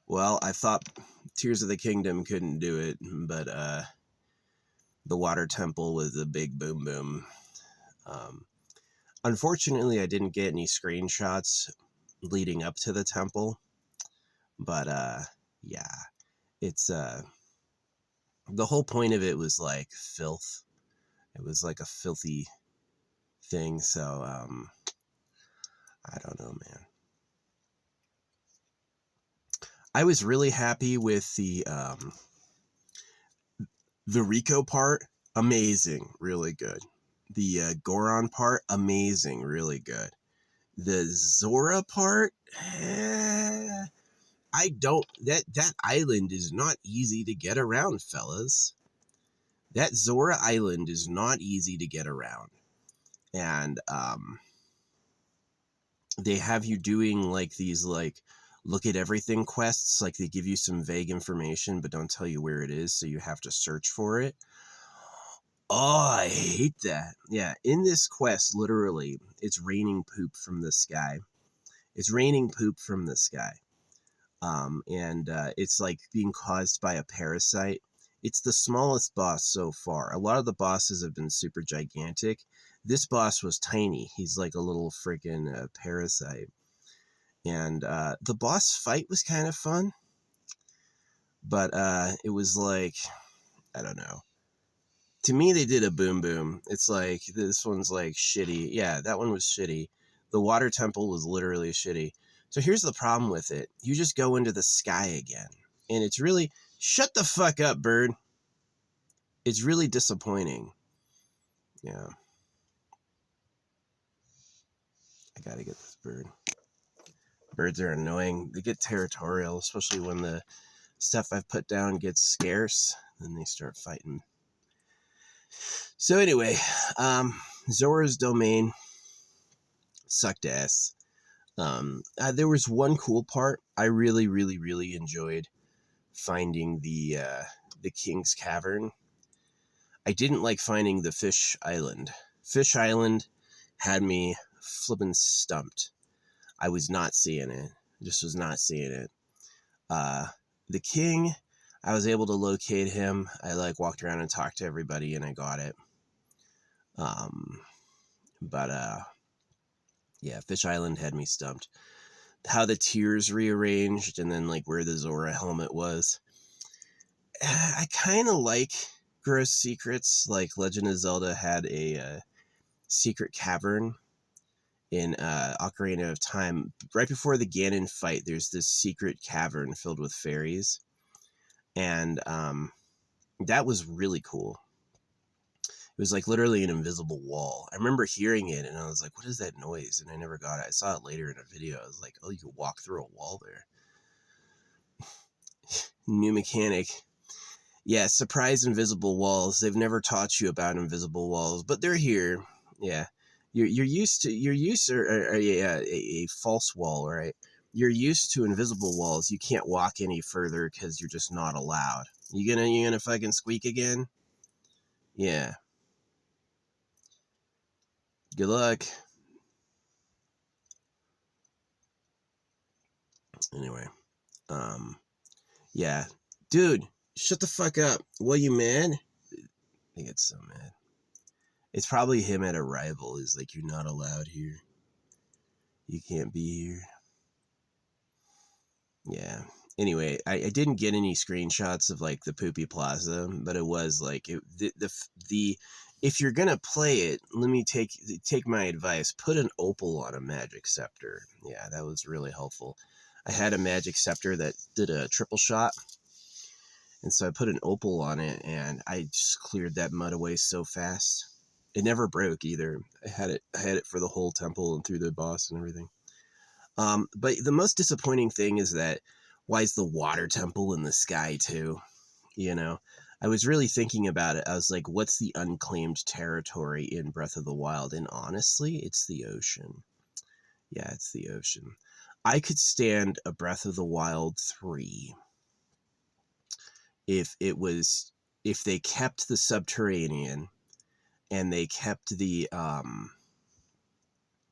Well, I thought Tears of the Kingdom couldn't do it, but the Water Temple was a big boom boom. Unfortunately, I didn't get any screenshots leading up to the temple, but yeah, it's the whole point of it was like filth. It was like a filthy thing, so I don't know, man. I was really happy with the Rico part, amazing, really good. The Goron part, amazing, really good. The Zora part, I don't. That island is not easy to get around, fellas. That Zora Island is not easy to get around, and they have you doing like these like look at everything quests. Like they give you some vague information, but don't tell you where it is, so you have to search for it. Oh, I hate that. Yeah, in this quest, literally, it's raining poop from the sky. It's raining poop from the sky. And it's like being caused by a parasite. It's the smallest boss so far. A lot of the bosses have been super gigantic. This boss was tiny. He's like a little freaking parasite. And the boss fight was kind of fun. But it was like, I don't know. To me, they did a boom boom. It's like, this one's like shitty. Yeah, that one was shitty. The Water Temple was literally shitty. So here's the problem with it. You just go into the sky again. And it's really, shut the fuck up, bird. It's really disappointing. Yeah. I gotta get this bird. Birds are annoying. They get territorial, especially when the stuff I've put down gets scarce. Then they start fighting. So anyway, Zora's Domain sucked ass. There was one cool part. I really, really, really enjoyed finding the King's Cavern. I didn't like finding the Fish Island. Fish Island had me flippin' stumped. I was not seeing it. Just was not seeing it. The king, I was able to locate him. I like walked around and talked to everybody, and I got it. But yeah, Fish Island had me stumped. How the tiers rearranged, and then like where the Zora helmet was. I kind of like gross secrets. Like Legend of Zelda had a secret cavern in Ocarina of Time. Right before the Ganon fight, there's this secret cavern filled with fairies. And that was really cool. It was like literally an invisible wall. I remember hearing it and I was like, what is that noise? And I never got it. I saw it later in a video. I was like, oh, you can walk through a wall there. New mechanic. Yeah, surprise invisible walls. They've never taught you about invisible walls, but they're here. Yeah. You're used to a false wall, right? You're used to invisible walls. You can't walk any further because you're just not allowed. You gonna fucking squeak again? Yeah. Good luck. Anyway, yeah, dude, shut the fuck up. What, you mad? He gets so mad. It's probably him at Arrival. Is like, you're not allowed here. You can't be here. Yeah. Anyway, I didn't get any screenshots of like the Poopy Plaza, but it was like the if you're gonna play it, let me take my advice. Put an opal on a magic scepter. Yeah, that was really helpful. I had a magic scepter that did a triple shot, and so I put an opal on it, and I just cleared that mud away so fast. It never broke either. I had it for the whole temple and through the boss and everything. But the most disappointing thing is that why is the Water Temple in the sky too? You know, I was really thinking about it. I was like, what's the unclaimed territory in Breath of the Wild? And honestly, it's the ocean. Yeah, it's the ocean. I could stand a Breath of the Wild 3 if they kept the subterranean and they kept the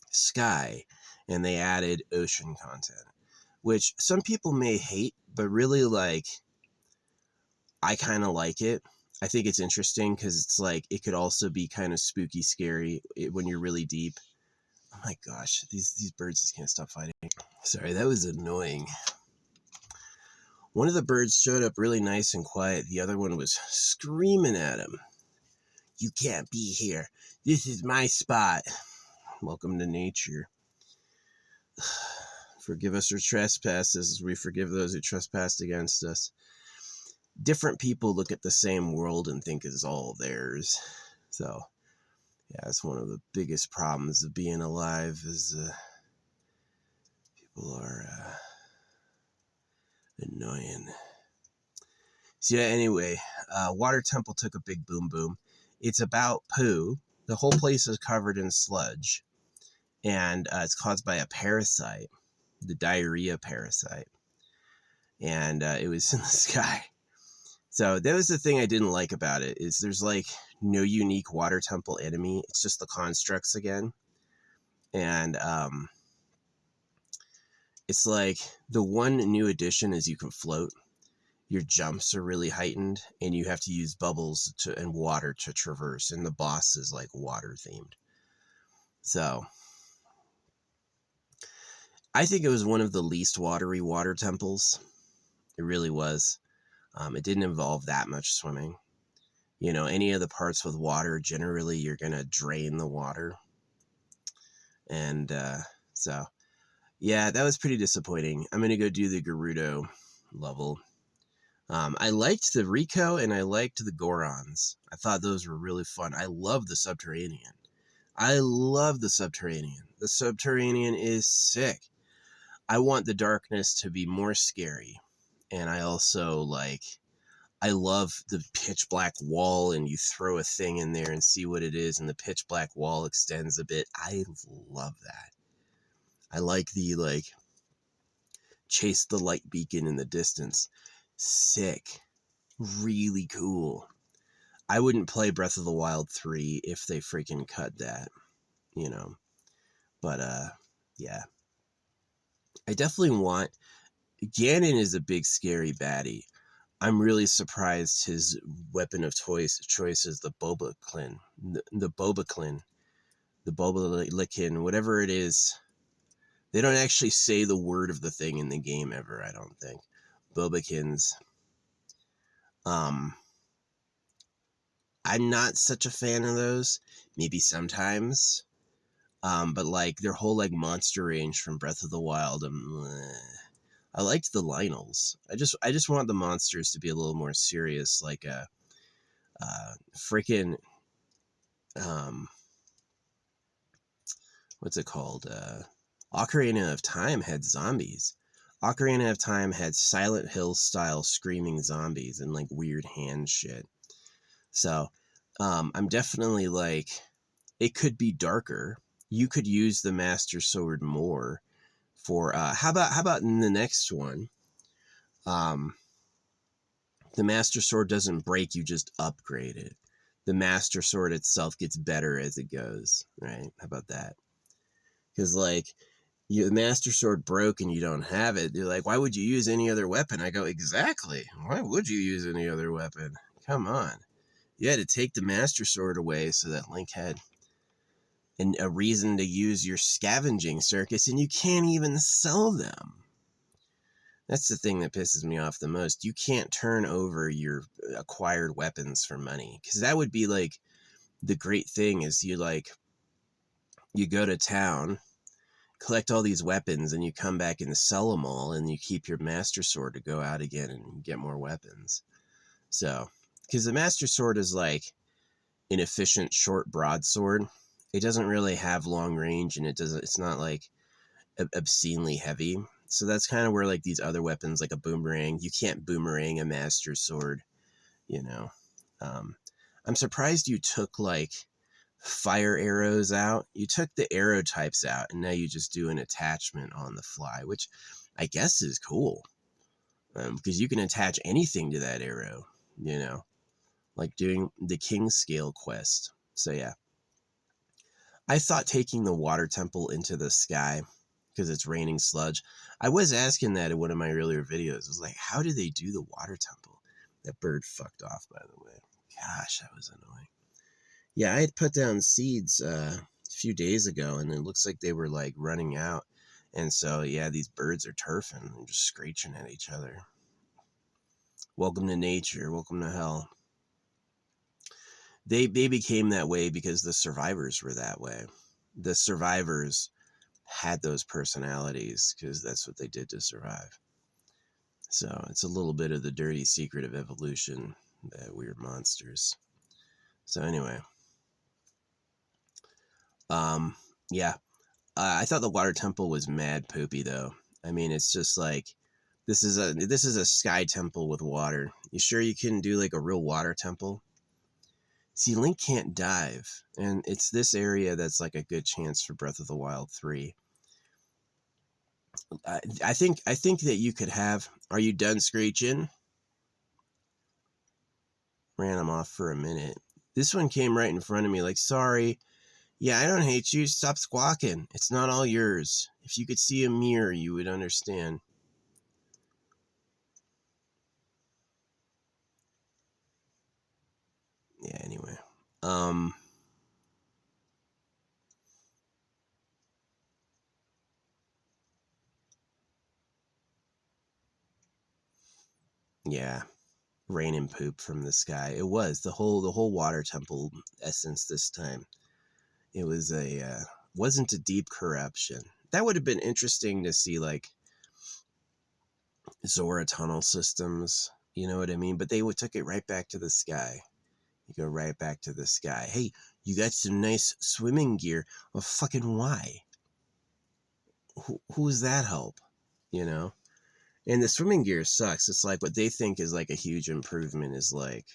sky and they added ocean content, which some people may hate but really, like, I kind of like it. I think it's interesting because it's like it could also be kind of spooky, scary when you're really deep. Oh my gosh, these birds just can't stop fighting. Sorry, that was annoying. One of the birds showed up really nice and quiet. The other one was screaming at him. You can't be here. This is my spot. Welcome to nature. Forgive us our trespasses as we forgive those who trespassed against us. Different people look at the same world and think it's all theirs. So, yeah, it's one of the biggest problems of being alive is people are annoying. So, yeah, anyway, Water Temple took a big boom boom. It's about poo. The whole place is covered in sludge. And it's caused by a parasite, the diarrhea parasite. And it was in the sky. So that was the thing I didn't like about it, is there's like no unique Water Temple enemy. It's just the constructs again. And it's like the one new addition is you can float. Your jumps are really heightened, and you have to use bubbles and water to traverse. And the boss is like water themed. So I think it was one of the least watery Water Temples. It really was. It didn't involve that much swimming. You know, any of the parts with water, generally you're going to drain the water. And so, yeah, that was pretty disappointing. I'm going to go do the Gerudo level. I liked the Rico and I liked the Gorons. I thought those were really fun. I love the Subterranean. The Subterranean is sick. I want the darkness to be more scary. And I also I love the pitch black wall, and you throw a thing in there and see what it is, and the pitch black wall extends a bit. I love that. I like the chase the light beacon in the distance. Sick. Really cool. I wouldn't play Breath of the Wild 3 if they freaking cut that, you know. But yeah. I definitely want Ganon is a big scary baddie. I'm really surprised his weapon of choice is the Boba-Clin. The Boba-Clin. The Boba-Lickin, whatever it is. They don't actually say the word of the thing in the game ever, I don't think. Bobakins. I'm not such a fan of those. Maybe sometimes. But like their whole monster range from Breath of the Wild, I liked the Lynels. I just want the monsters to be a little more serious, like a freaking what's it called? Ocarina of Time had zombies. Ocarina of Time had Silent Hill style screaming zombies and weird hand shit. So I'm definitely it could be darker. You could use the Master Sword more for how about in the next one? The Master Sword doesn't break, you just upgrade it. The Master Sword itself gets better as it goes, right? How about that? Because the Master Sword broke and you don't have it. You're like, why would you use any other weapon? I go, exactly. Why would you use any other weapon? Come on. You had to take the Master Sword away so that Link had a reason to use your scavenging circus, and you can't even sell them. That's the thing that pisses me off the most. You can't turn over your acquired weapons for money, because that would be the great thing is you go to town, collect all these weapons, and you come back and sell them all, and you keep your Master Sword to go out again and get more weapons. So, because the Master Sword is an efficient short broadsword. It doesn't really have long range, and it's not obscenely heavy. So that's kind of where these other weapons, like a boomerang, you can't boomerang a Master Sword, you know. I'm surprised you took fire arrows out. You took the arrow types out, and now you just do an attachment on the fly, which I guess is cool. Because you can attach anything to that arrow, you know, like doing the King Scale quest. So yeah. I thought taking the Water Temple into the sky because it's raining sludge. I was asking that in one of my earlier videos. I was like, how do they do the water temple? That bird fucked off, by the way. Gosh, that was annoying. Yeah, I had put down seeds a few days ago, and it looks like they were like running out. And so, yeah, these birds are turfing and just screeching at each other. Welcome to nature. Welcome to hell. They became that way because the survivors were that way. The survivors had those personalities because that's what they did to survive. So it's a little bit of the dirty secret of evolution, that we're monsters. So anyway, yeah, I thought the water temple was mad poopy though. I mean, it's just like this is a sky temple with water. You sure you couldn't do like a real water temple? See, Link can't dive, and it's this area that's like a good chance for Breath of the Wild 3. I think that you could have. Are you done screeching? Ran him off for a minute. This one came right in front of me, like, sorry. Yeah, I don't hate you. Stop squawking. It's not all yours. If you could see a mirror, you would understand. Yeah, anyway. Yeah. Rain and poop from the sky. It was the whole water temple essence this time. It was wasn't a deep corruption. That would have been interesting to see, like Zora tunnel systems, you know what I mean? But they took it right back to the sky. You go right back to the sky. Hey, you got some nice swimming gear. Well, fucking why? Who's that help? You know? And the swimming gear sucks. It's like what they think is like a huge improvement is like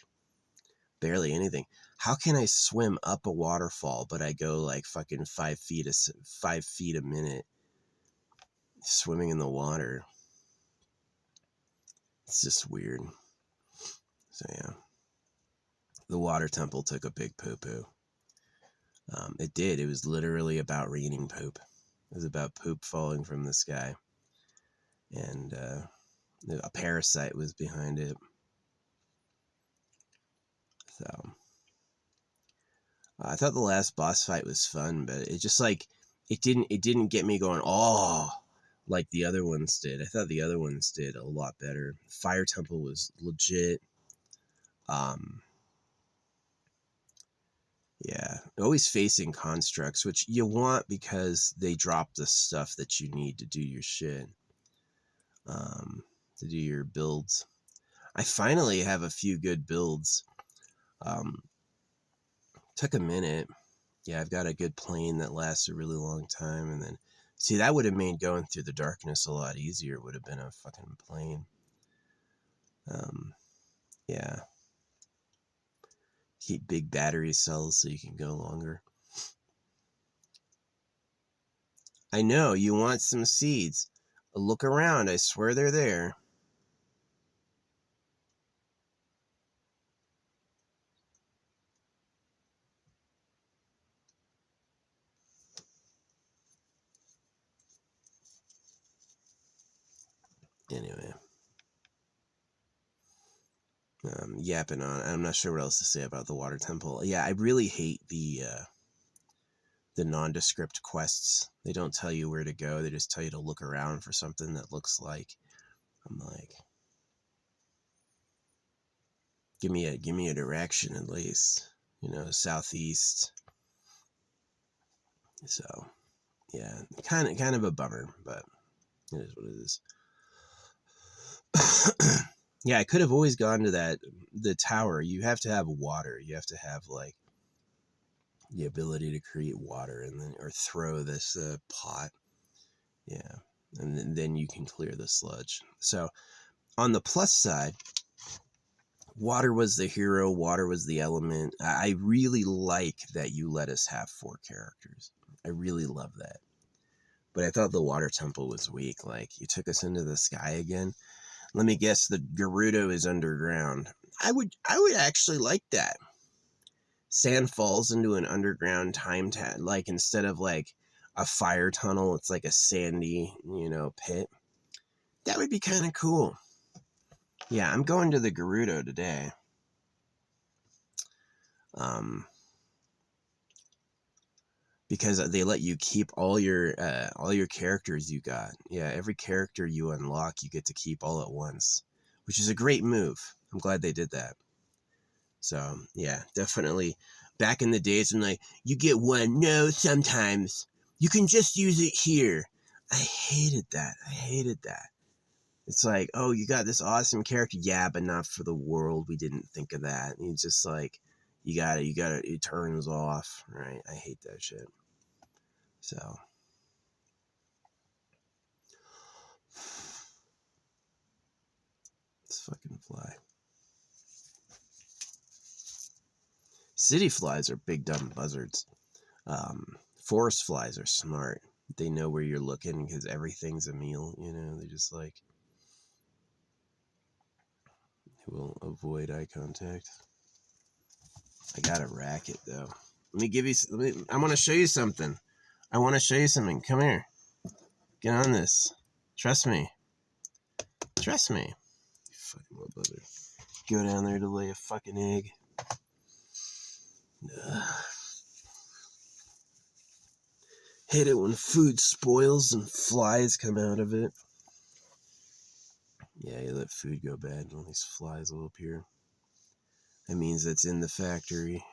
barely anything. How can I swim up a waterfall, but I go like fucking 5 feet a minute swimming in the water? It's just weird. So yeah, the water temple took a big poo-poo. It did. It was literally about raining poop. It was about poop falling from the sky. And a parasite was behind it. So I thought the last boss fight was fun, but it just like it didn't get me going, oh, like the other ones did. I thought the other ones did a lot better. Fire Temple was legit. Yeah, always facing constructs, which you want because they drop the stuff that you need to do your shit, to do your builds. I finally have a few good builds. Took a minute. Yeah, I've got a good plane that lasts a really long time, and then see that would have made going through the darkness a lot easier. Would have been a fucking plane. Yeah. Keep big battery cells so you can go longer. I know, you want some seeds. Look around, I swear they're there. Anyway. Yapping on. I'm not sure what else to say about the water temple. Yeah, I really hate the nondescript quests. They don't tell you where to go. They just tell you to look around for something that looks like. I'm like, give me a direction at least. You know, southeast. So, yeah, kind of a bummer, but it is what it is. Yeah, I could have always gone to the tower. You have to have water. You have to have like the ability to create water and then or throw this pot. Yeah, and then you can clear the sludge. So on the plus side, water was the hero. Water was the element. I really like that you let us have 4 characters. I really love that. But I thought the water temple was weak. Like, you took us into the sky again. Let me guess, the Gerudo is underground. I would actually like that. Sand falls into an underground like instead of like a fire tunnel. It's like a sandy, pit. That would be kind of cool. Yeah, I'm going to the Gerudo today. Because they let you keep all your characters you got. Yeah, every character you unlock, you get to keep all at once, which is a great move. I'm glad they did that. So yeah, definitely. Back in the days when like you get one, no, sometimes you can just use it here. I hated that. It's like, oh, you got this awesome character, yeah, but not for the world. We didn't think of that. And it's just like, you got it. It turns off, right? I hate that shit. So. Let's fucking fly. City flies are big dumb buzzards. Forest flies are smart. They know where you're looking because everything's a meal, They're just like, they will avoid eye contact. I got a racket though. I want to show you something. Come here. Get on this. Trust me. You fucking little buzzard. Go down there to lay a fucking egg. Hate it when food spoils and flies come out of it. Yeah, you let food go bad and all these flies will appear. That means it's in the factory.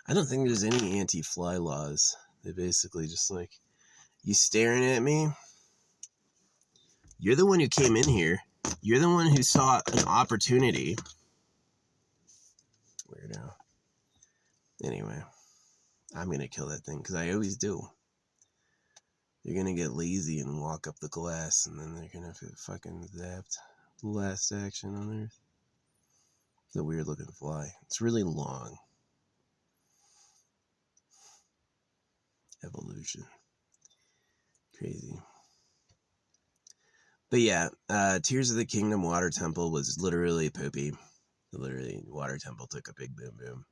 I don't think there's any anti-fly laws. They basically just like, you staring at me? You're the one who came in here. You're the one who saw an opportunity. Weirdo. Anyway, I'm going to kill that thing because I always do. They're going to get lazy and walk up the glass and then they're going to fucking zapped. Last action on Earth. It's a weird looking fly. It's really long. Evolution. Crazy. But yeah, Tears of the Kingdom Water Temple was literally poopy. Literally, Water Temple took a big boom boom.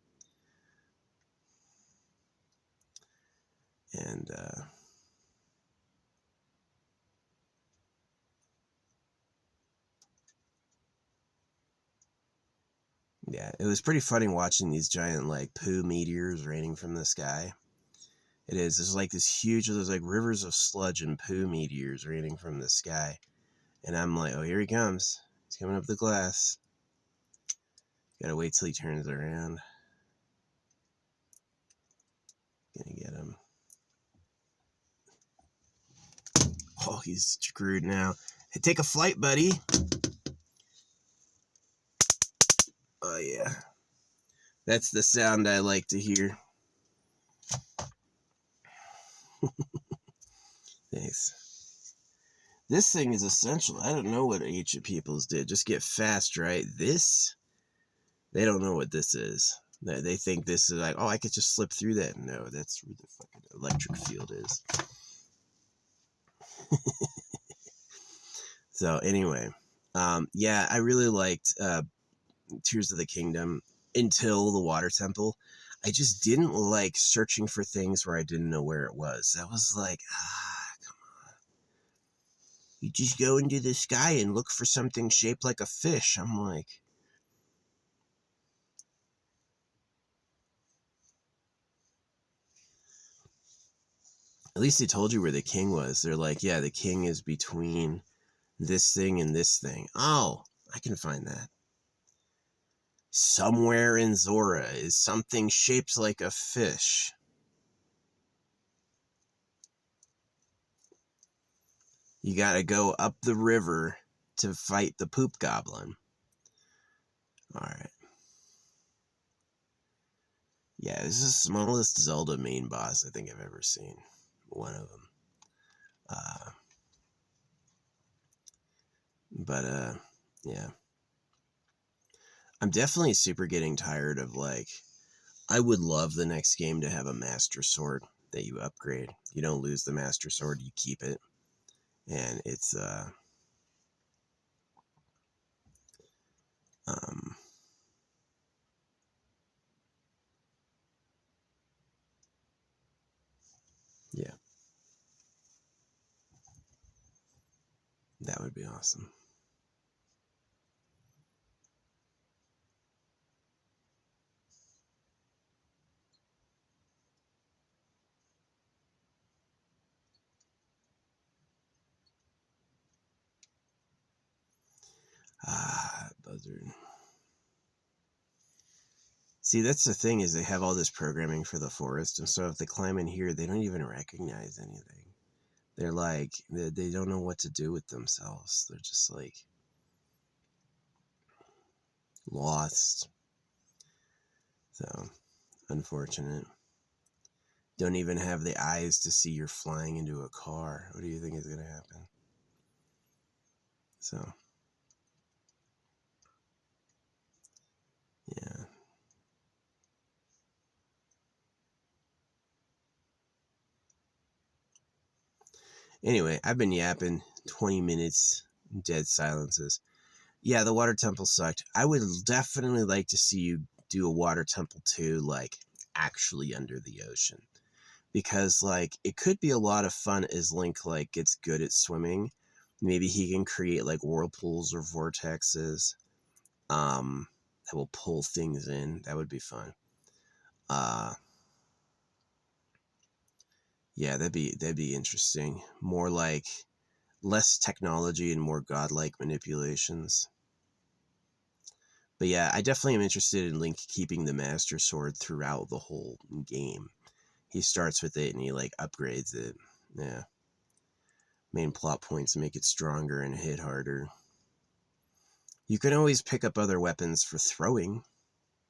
And, yeah, it was pretty funny watching these giant, like, poo meteors raining from the sky. It is. There's like this huge, there's like rivers of sludge and poo meteors raining from the sky. And I'm like, oh, here he comes. He's coming up the glass. Gotta wait till he turns around. Gonna get him. Oh, he's screwed now. Hey, take a flight, buddy. Oh, yeah. That's the sound I like to hear. Thanks. This thing is essential. I don't know what Ancient Peoples did. Just get fast, right? This, they don't know what this is. They think this is like, oh, I could just slip through that. No, that's where the fucking electric field is. So anyway, yeah, I really liked Tears of the Kingdom until the Water Temple. I just didn't like searching for things where I didn't know where it was. That was like, come on. You just go into the sky and look for something shaped like a fish. I'm like, at least they told you where the king was. They're like, yeah, the king is between this thing and this thing. Oh, I can find that. Somewhere in Zora is something shaped like a fish. You gotta go up the river to fight the poop goblin. Alright. Yeah, this is the smallest Zelda main boss I think I've ever seen. One of them. Yeah. I'm definitely super getting tired of, like, I would love the next game to have a Master Sword that you upgrade. You don't lose the Master Sword, you keep it. And it's, yeah. That would be awesome. Buzzard. See, that's the thing, is they have all this programming for the forest, and so if they climb in here, they don't even recognize anything. They're like, they don't know what to do with themselves. They're just like lost. So, unfortunate. Don't even have the eyes to see you're flying into a car. What do you think is going to happen? So, yeah. Anyway, I've been yapping 20 minutes, dead silences. Yeah, the water temple sucked. I would definitely like to see you do a water temple too, like actually under the ocean. Because like it could be a lot of fun as Link like gets good at swimming. Maybe he can create like whirlpools or vortexes that will pull things in. That would be fun. Uh yeah, that'd be interesting. More like less technology and more godlike manipulations. But yeah, I definitely am interested in Link keeping the Master Sword throughout the whole game. He starts with it and he like upgrades it. Yeah. Main plot points make it stronger and hit harder. You can always pick up other weapons for throwing,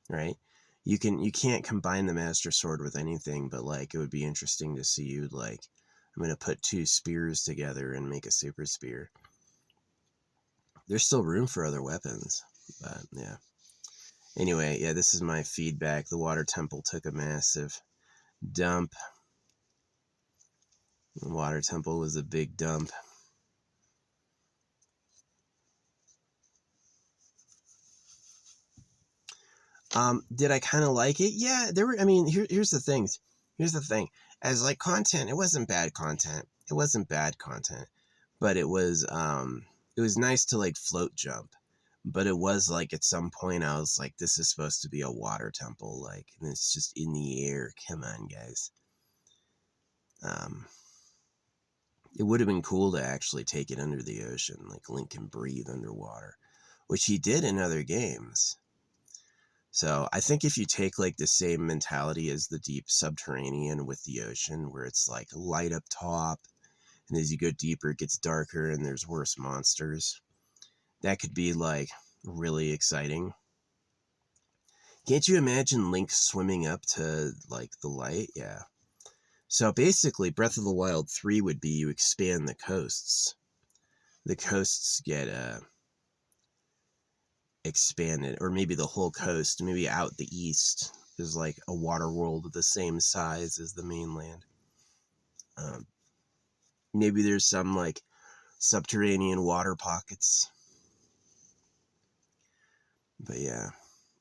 right? You can't combine the Master Sword with anything, but like it would be interesting to see you like, I'm gonna put two spears together and make a super spear. There's still room for other weapons, but yeah. Anyway, yeah, this is my feedback. The water temple took a massive dump. The water temple was a big dump. Did I kind of like it? Yeah, there were. I mean, here's the things. Here's the thing. As like content, it wasn't bad content. It wasn't bad content, but it was nice to like float jump. But it was like at some point I was like, this is supposed to be a water temple, like, and it's just in the air. Come on, guys. Um, it would have been cool to actually take it under the ocean, like Link can breathe underwater, which he did in other games. So I think if you take like the same mentality as the deep subterranean with the ocean, where it's like light up top, and as you go deeper, it gets darker and there's worse monsters, that could be like really exciting. Can't you imagine Link swimming up to like the light? Yeah. So basically, Breath of the Wild 3 would be you expand the coasts. The coasts get expanded, or maybe the whole coast, maybe out the east is like a water world the same size as the mainland. Um, Maybe there's some like subterranean water pockets. But yeah,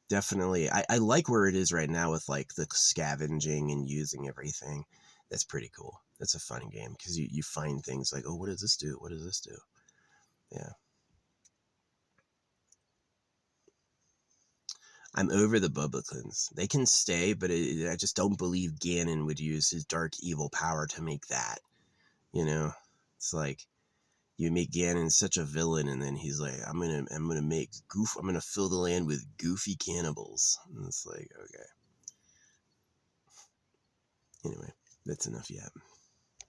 definitely. I like where it is right now with like the scavenging and using everything. That's pretty cool. That's a fun game because you find things like, oh, what does this do? What does this do? Yeah. I'm over the Bubblicans. They can stay, but I just don't believe Ganon would use his dark evil power to make that. You know, it's like you make Ganon such a villain, and then he's like, I'm gonna make I'm gonna fill the land with goofy cannibals. And it's like, okay. Anyway, that's enough yet.